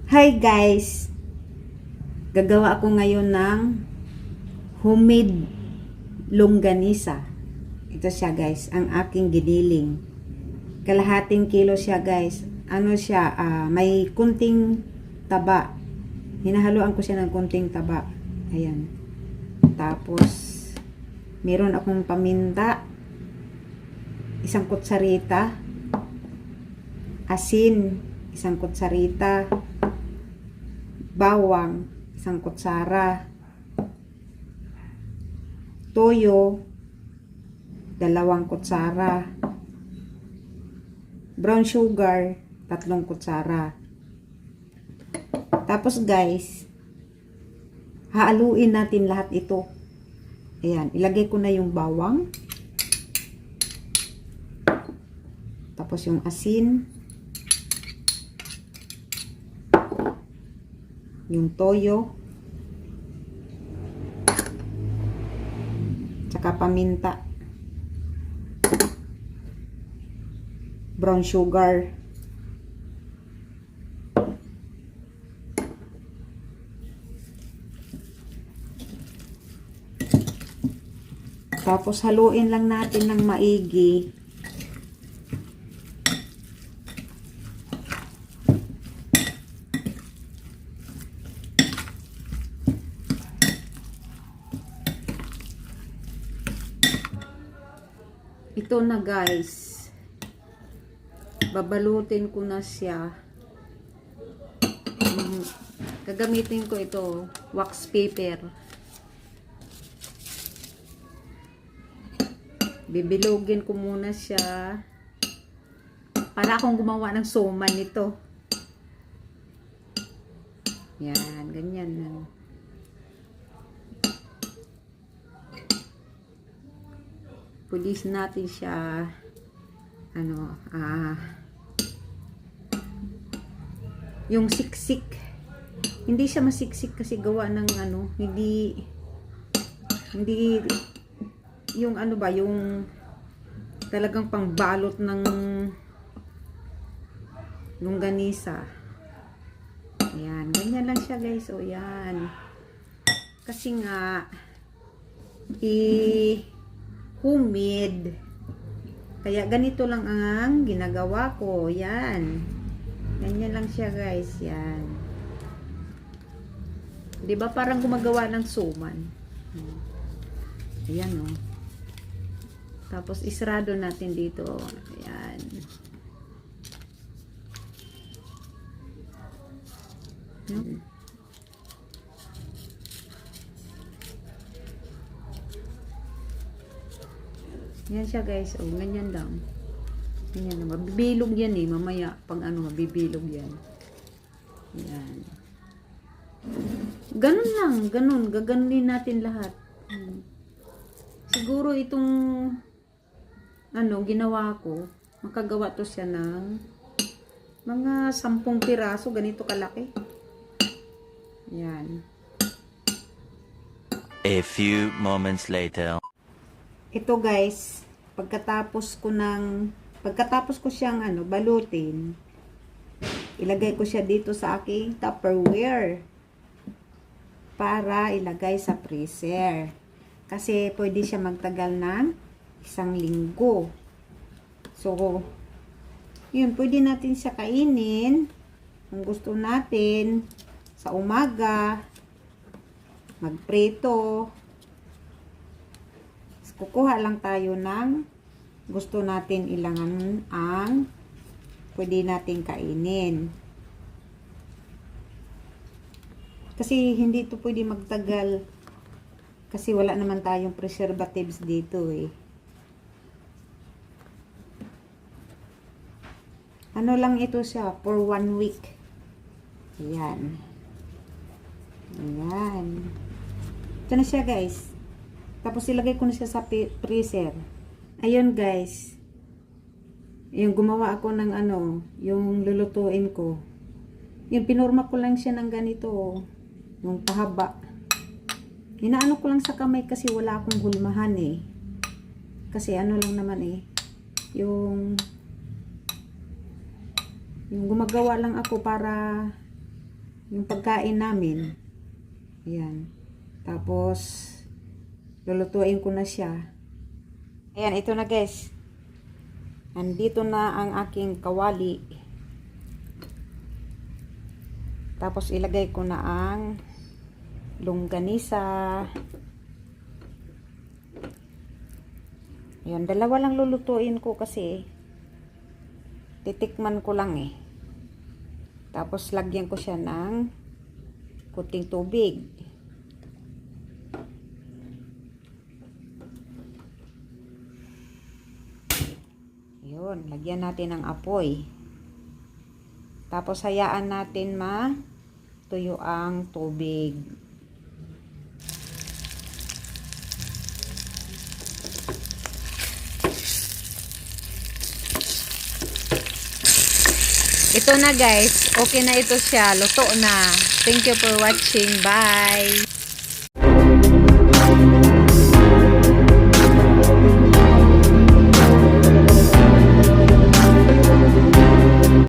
Hi guys! Gagawa ako ngayon ng homemade longganisa. Ito siya guys, ang aking giniling. Kalahating kilo siya guys. Ano siya, may kunting taba. Hinahaluan ko siya ng kunting taba. Ayan. Tapos, meron akong paminta. Isang kutsarita. Asin. Isang kutsarita. Bawang, isang kutsara, toyo, 2 kutsara, brown sugar, 3 kutsara. Tapos guys, haluin natin lahat ito. Ayan, ilagay ko na yung bawang, tapos yung asin, yung toyo, tsaka paminta, brown sugar, tapos haluin lang natin ng maigi. Ito na guys, babalutin ko na siya. Gagamitin ko ito, wax paper. Bibilogin ko muna siya. Para akong gumawa ng suman nito. Yan, ganyan lang. Pulis natin siya yung siksik, hindi siya masiksik kasi gawa ng hindi yung yung talagang pangbalot ng longganisa. Ayan, ganyan lang siya guys. O yan, kasi nga homemade. Kaya ganito lang ang ginagawa ko. Yan. Ganyan lang siya guys. Yan. 'Di ba parang gumagawa ng suman? Ayan oh. Tapos isarado natin dito. Ayan. Yan siya guys. Oh, ganyan lang. Ganyan lang. Mabibilog yan eh. Mamaya pag mabibilog yan. Yan. Ganun lang. Ganun. Gaganunin natin lahat. Siguro itong ginawa ko, makagawa to siya ng mga 10 piraso. Ganito kalaki. Yan. A few moments later. Ito guys, pagkatapos ko siyang balutin, ilagay ko siya dito sa aking Tupperware para ilagay sa freezer. Kasi pwede siya magtagal ng 1 linggo. So, yun, pwede natin siya kainin kung gusto natin sa umaga, magprito. Kukuha lang tayo ng gusto natin ilangan ang pwede natin kainin. Kasi hindi ito pwede magtagal kasi wala naman tayong preservatives dito eh. Ano lang ito siya for 1 week. Ayan. Ayan. Ito na siya guys. Tapos ilagay ko na siya sa freezer. Ayun guys. Yung gumawa ako ng yung lulutuin ko. Yung pinorma ko lang siya ng ganito. Yung pahaba. Inaano ko lang sa kamay kasi wala akong hulmahan eh. Kasi lang naman eh. Yung gumagawa lang ako para yung pagkain namin. Ayan. Tapos, lulutuin ko na siya. Ayan, ito na guys. Nandito na ang aking kawali. Tapos, ilagay ko na ang longganisa. Ayan, dalawa lang lulutuin ko kasi titikman ko lang eh. Tapos, lagyan ko siya ng kunting tubig. Yun, lagyan natin ng apoy. Tapos, hayaan natin tuyo ang tubig. Ito na guys, okay na ito siya, luto na. Thank you for watching, bye!